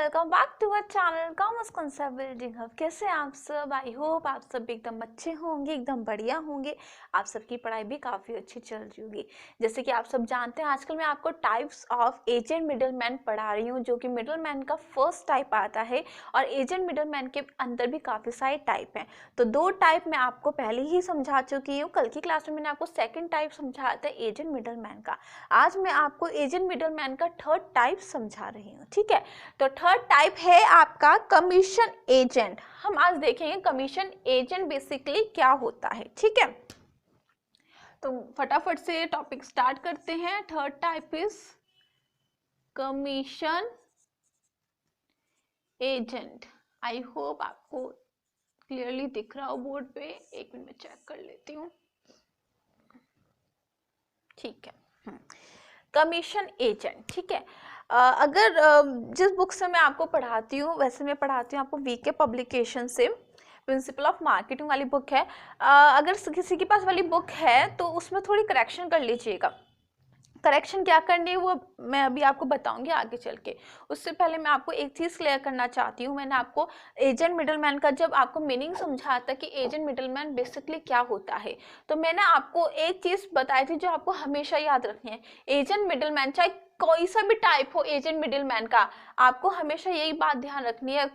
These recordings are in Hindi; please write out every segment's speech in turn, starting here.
Welcome back to our channel commerce concept building hub. कैसे आप सब? आई होप आप सब एकदम अच्छे होंगे, एकदम बढ़िया होंगे। आप सबकी पढ़ाई भी काफ़ी अच्छी चल रही होगी। जैसे कि आप सब जानते हैं, आजकल मैं आपको types of agent middle man पढ़ा रही हूँ, जो कि मिडल मैन का फर्स्ट टाइप आता है और एजेंट मिडल मैन के अंदर भी काफ़ी सारे टाइप हैं। तो 2 टाइप मैं आपको पहले ही समझा चुकी हूँ। कल की क्लास में मैंने आपको सेकेंड टाइप समझाया था एजेंट मिडल मैन का। आज मैं आपको एजेंट मिडल मैन का थर्ड टाइप समझा रही हूँ। ठीक है, तो थर्ड टाइप है आपका कमीशन एजेंट। हम आज देखेंगे कमीशन एजेंट बेसिकली क्या होता है। ठीक है, तो फटाफट से टॉपिक स्टार्ट करते हैं। Third type is commission agent. I hope आपको क्लियरली दिख रहा हो बोर्ड पे। एक मिनट में चेक कर लेती हूँ। ठीक है, कमीशन एजेंट। ठीक है, अगर जिस बुक से मैं आपको पढ़ाती हूँ, वैसे मैं पढ़ाती हूँ आपको वीके पब्लिकेशन से, प्रिंसिपल ऑफ मार्केटिंग वाली बुक है। अगर किसी के पास वाली बुक है तो उसमें थोड़ी करेक्शन कर लीजिएगा। करेक्शन क्या करनी है वो मैं अभी आपको बताऊंगी आगे चल के। उससे पहले मैं आपको एक चीज़ क्लियर करना चाहती हूँ। मैंने आपको एजेंट मिडलमैन का जब आपको मीनिंग समझाया था कि एजेंट मिडलमैन बेसिकली क्या होता है, तो मैंने आपको एक चीज़ बताई थी जो आपको हमेशा याद रखनी है। एजेंट मिडलमैन चाहे कोई सा भी टाइप हो एजेंट मिडलमैन का, आपको हमेशा यही बात ध्यान रखनी है,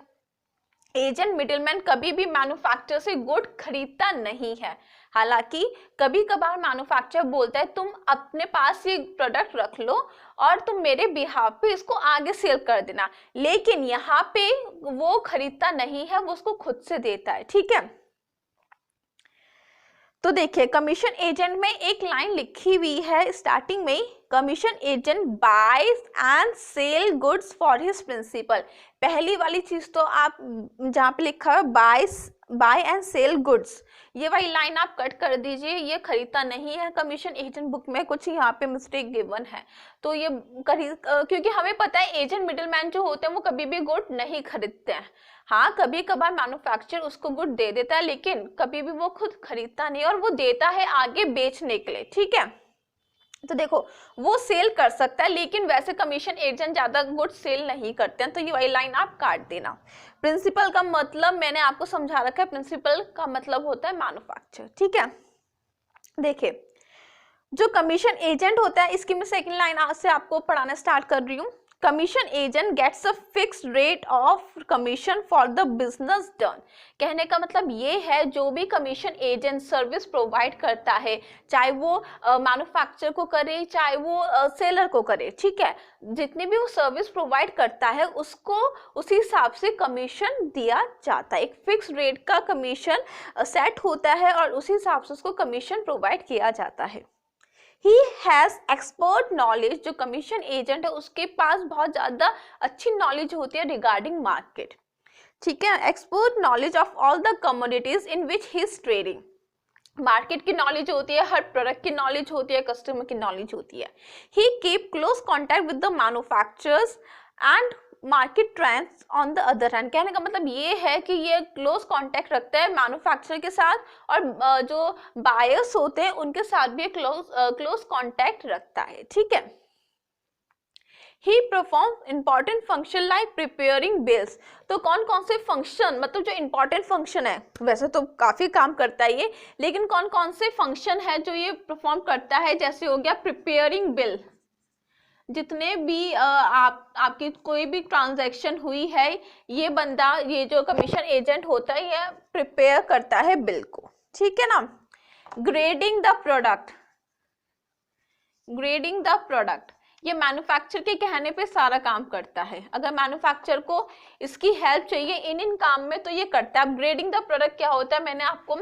एजेंट मिडलमैन कभी भी मैन्युफैक्चरर से गुड खरीदता नहीं है। हालांकि कभी कभार मैन्युफैक्चरर बोलता है तुम अपने पास ये प्रोडक्ट रख लो और तुम मेरे बिहाफ पे इसको आगे सेल कर देना, लेकिन यहाँ पे वो खरीदता नहीं है, वो उसको खुद से देता है। ठीक है, तो देखिए कमीशन एजेंट में एक लाइन लिखी हुई है स्टार्टिंग में, commission agent buys and sell goods for his principal. पहली वाली चीज तो आप जहाँ पे लिखा है बाय एंड सेल गुड्स, ये वाली लाइन आप कट कर दीजिए। ये खरीदता नहीं है, कमीशन एजेंट बुक में कुछ यहाँ पे मिस्टेक गिवन है, तो ये क्योंकि हमें पता है एजेंट मिडलमैन जो होते हैं वो कभी भी गुड नहीं खरीदते हैं। हाँ, कभी कभार मैन्युफैक्चरर उसको गुड दे देता है, लेकिन कभी भी वो खुद खरीदता नहीं और वो देता है आगे बेचने के लिए। ठीक है, तो देखो वो सेल कर सकता है, लेकिन वैसे कमीशन एजेंट ज्यादा गुड सेल नहीं करते हैं, तो ये वाली लाइन आप काट देना। प्रिंसिपल का मतलब मैंने आपको समझा रखा है, प्रिंसिपल का मतलब होता है मैन्युफैक्चरर। ठीक है, देखिए जो कमीशन एजेंट होता है, इसकी मैं सेकंड लाइन आज से आपको पढ़ाना स्टार्ट कर रही हूँ। Commission agent gets a fixed rate of commission for the business done. कहने का मतलब ये है, जो भी कमीशन एजेंट सर्विस प्रोवाइड करता है, चाहे वो मैन्युफैक्चरर को करे चाहे वो सेलर को करे, ठीक है, जितनी भी वो सर्विस प्रोवाइड करता है उसको उसी हिसाब से कमीशन दिया जाता है। एक फिक्स रेट का कमीशन सेट होता है और उसी हिसाब से उसको कमीशन प्रोवाइड किया जाता है। ही हैज एक्सपर्ट नॉलेज, जो कमीशन एजेंट है उसके पास बहुत ज्यादा अच्छी नॉलेज होती है रिगार्डिंग मार्केट। ठीक है, expert knowledge of all the commodities in which he is trading. Market की नॉलेज होती है, हर प्रोडक्ट की नॉलेज होती है, कस्टमर की नॉलेज होती है। He keep close contact with the manufacturers and market trends on the other hand. कहने का मतलब ये है कि ये क्लोज कांटेक्ट रखता है मैन्युफैक्चरर के साथ, और जो बायर्स होते हैं उनके साथ भी क्लोज कांटेक्ट रखता है। ठीक है, he perform important function like preparing bills. तो कौन कौन से फंक्शन, मतलब जो इंपॉर्टेंट फंक्शन है, वैसे तो काफी काम करता है ये, लेकिन कौन कौन से फंक्शन है जो ये परफॉर्म करता है, जैसे हो गया प्रिपेयरिंग बिल। जितने भी आपकी कोई भी ट्रांजैक्शन हुई है, ये बंदा, ये जो कमीशन एजेंट होता है, ये प्रिपेयर करता है बिल को। ठीक है ना। Grading the product, grading the product ये मैन्युफैक्चरर के कहने पे सारा काम करता है। अगर मैन्युफैक्चरर को इसकी हेल्प चाहिए इन काम में तो ये करता है। अब ग्रेडिंग द प्रोडक्ट क्या होता है, मैंने आपको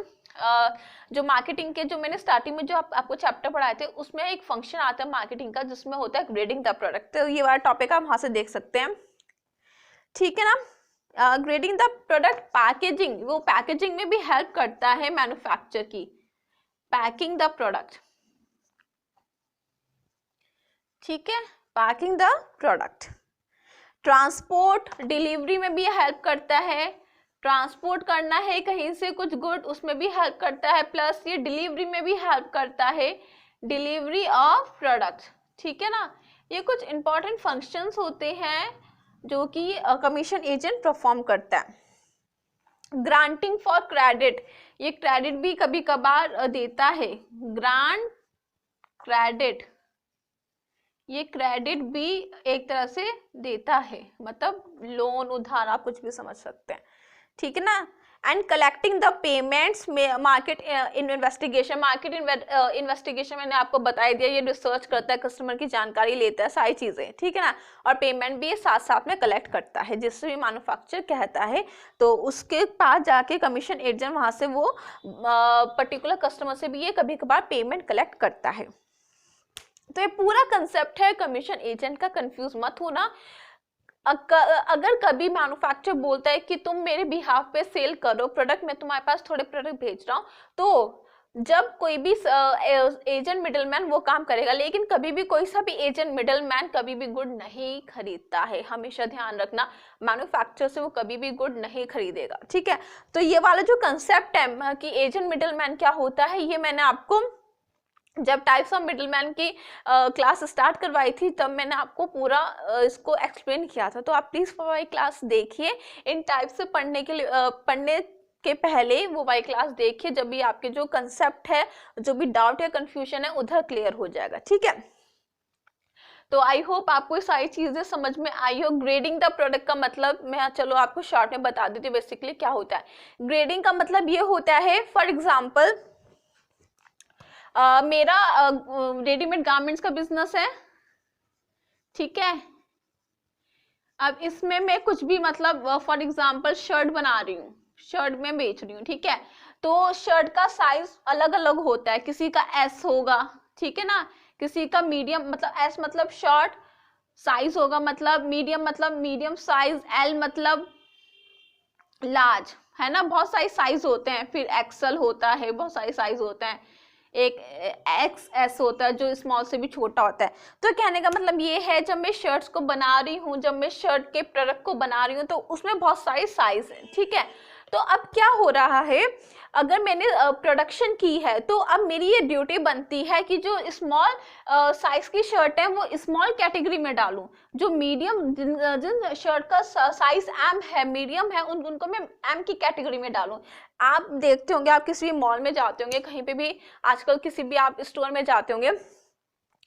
जो मार्केटिंग के, जो मैंने स्टार्टिंग में जो आपको चैप्टर पढ़ाए थे, उसमें एक फंक्शन आता है मार्केटिंग का जिसमें होता है ग्रेडिंग द प्रोडक्ट। तो ये वाला टॉपिक आप वहां से देख सकते हैं। ठीक है ना। ग्रेडिंग द प्रोडक्ट, पैकेजिंग, वो पैकेजिंग में भी हेल्प करता है मैन्युफैक्चरर की। पैकिंग द प्रोडक्ट, ठीक है, packing the product. Transport, delivery में भी हेल्प करता है। ट्रांसपोर्ट करना है कहीं से कुछ गुड, उसमें भी हेल्प करता है, प्लस ये डिलीवरी में भी हेल्प करता है, डिलीवरी ऑफ प्रोडक्ट। ठीक है ना। ये कुछ इंपॉर्टेंट फंक्शंस होते हैं जो कि कमीशन एजेंट परफॉर्म करता है। ग्रांटिंग फॉर क्रेडिट, ये क्रेडिट भी कभी कभार देता है, ग्रांट क्रेडिट, ये क्रेडिट भी एक तरह से देता है, मतलब लोन उधार आप कुछ भी समझ सकते हैं, ठीक है ना। एंड कलेक्टिंग द पेमेंट्स में मार्केट इन्वेस्टिगेशन, मार्केट इन्वेस्टिगेशन मैंने आपको बता दिया, ये रिसर्च करता है, कस्टमर की जानकारी लेता है, सारी चीजें, ठीक है ना। और पेमेंट भी ये साथ साथ में कलेक्ट करता है, जिससे भी मैन्युफैक्चरर कहता है तो उसके पास जाके कमीशन एजेंट वहां से वो पर्टिकुलर कस्टमर से भी ये कभी कभार पेमेंट कलेक्ट करता है। तो ये पूरा कंसेप्ट है कमीशन एजेंट का, कंफ्यूज मत होना। अगर कभी मैन्युफैक्चरर बोलता है कि तुम मेरे बिहाफ पे सेल करो प्रोडक्ट, मैं तुम्हारे पास थोड़े प्रोडक्ट भेज रहा हूँ, तो जब कोई भी एजेंट मिडलमैन वो काम करेगा, लेकिन कभी भी कोई सा भी एजेंट मिडलमैन कभी भी गुड नहीं खरीदता है, हमेशा ध्यान रखना, मैन्युफैक्चरर से वो कभी भी गुड नहीं खरीदेगा, ठीक है। तो ये वाला जो कंसेप्ट है कि एजेंट मिडलमैन क्या होता है, ये मैंने आपको जब टाइप्स ऑफ मिडलमैन की क्लास स्टार्ट करवाई थी तब मैंने आपको पूरा इसको एक्सप्लेन किया था, तो आप प्लीज वो क्लास देखिए। इन टाइप से पढ़ने के लिए पढ़ने के पहले वो वाई क्लास देखिए, जब भी आपके जो कंसेप्ट है, जो भी डाउट या कंफ्यूजन है उधर क्लियर हो जाएगा, ठीक है। तो आई होप आपको ये सारी चीजें समझ में आई हो। ग्रेडिंग द प्रोडक्ट का मतलब मैं चलो आपको शॉर्ट में बता देती हूँ बेसिकली क्या होता है। ग्रेडिंग का मतलब ये होता है, फॉर एग्जाम्पल मेरा रेडीमेड गारमेंट्स का बिजनेस है, ठीक है। अब इसमें मैं कुछ भी मतलब फॉर एग्जांपल शर्ट बना रही हूँ, शर्ट में बेच रही हूँ, ठीक है। तो शर्ट का साइज अलग अलग होता है, किसी का एस होगा, ठीक है ना, किसी का मीडियम, मतलब एस मतलब शॉर्ट साइज होगा, मतलब मीडियम साइज, एल मतलब लार्ज, है ना, बहुत सारे साइज होते हैं, फिर एक्सल होता है, बहुत सारे साइज होते हैं, एक एक्स एस होता है जो स्मॉल से भी छोटा होता है। तो कहने का मतलब ये है, जब मैं शर्ट्स को बना रही हूँ, जब मैं शर्ट के प्रोडक्ट को बना रही हूँ तो उसमें बहुत सारे साइज है, ठीक है। तो अब क्या हो रहा है, अगर मैंने प्रोडक्शन की है तो अब मेरी ये ड्यूटी बनती है कि जो स्मॉल साइज की शर्ट है वो स्मॉल कैटेगरी में डालूं, जो मीडियम जिन शर्ट का साइज एम है, मीडियम है, उनको मैं एम की कैटेगरी में डालूं। आप देखते होंगे, आप किसी भी मॉल में जाते होंगे, कहीं पे भी आजकल किसी भी आप स्टोर में जाते होंगे,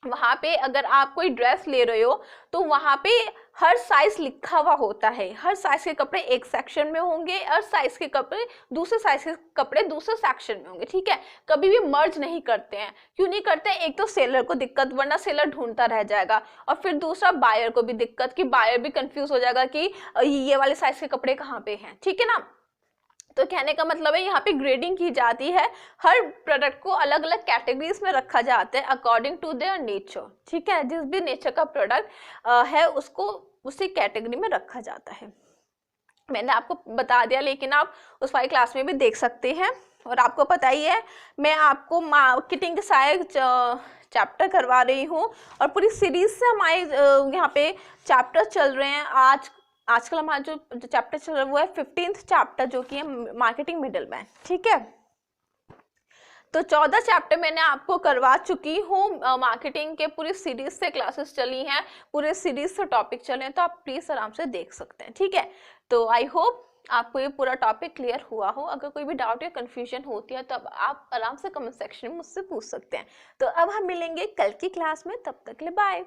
वहां पे अगर आप कोई ड्रेस ले रहे हो तो वहां पे हर साइज लिखा हुआ होता है, हर साइज के कपड़े एक सेक्शन में होंगे, हर साइज के कपड़े दूसरे साइज के कपड़े दूसरे सेक्शन में होंगे, ठीक है। कभी भी मर्ज नहीं करते हैं, क्यों नहीं करते, एक तो सेलर को दिक्कत, वरना सेलर ढूंढता रह जाएगा, और फिर दूसरा बायर को भी दिक्कत कि बायर भी कंफ्यूज हो जाएगा कि ये वाले साइज के कपड़े कहाँ पे हैं, ठीक है ना। तो कहने का मतलब है यहाँ पे ग्रेडिंग की जाती है, हर प्रोडक्ट को अलग अलग कैटेगरीज में रखा जाता है अकॉर्डिंग टू देयर नेचर, ठीक है। जिस भी नेचर का प्रोडक्ट है उसको उसी कैटेगरी में रखा जाता है। मैंने आपको बता दिया, लेकिन आप उस वाली क्लास में भी देख सकते हैं। और आपको पता ही है मैं आपको मार्केटिंग के सारे चैप्टर करवा रही हूँ, और पूरी सीरीज से हमारे यहाँ पे चैप्टर चल रहे हैं। आजकल हमारा जो चैप्टर चल रहा है वो है 15th चैप्टर, जो कि है मार्केटिंग मिडलमैन, ठीक है। तो 14 चैप्टर मैंने आपको करवा चुकी हूँ, मार्केटिंग के पूरी सीरीज से क्लासेस चली हैं, पूरे सीरीज से टॉपिक चले हैं, तो आप प्लीज आराम से देख सकते हैं, ठीक है। तो आई होप आपको ये पूरा टॉपिक क्लियर हुआ हो। अगर कोई भी डाउट या कंफ्यूजन होती है तो अब आप आराम से कमेंट सेक्शन में मुझसे पूछ सकते हैं। तो अब हम मिलेंगे कल की क्लास में, तब तक के लिए बाय।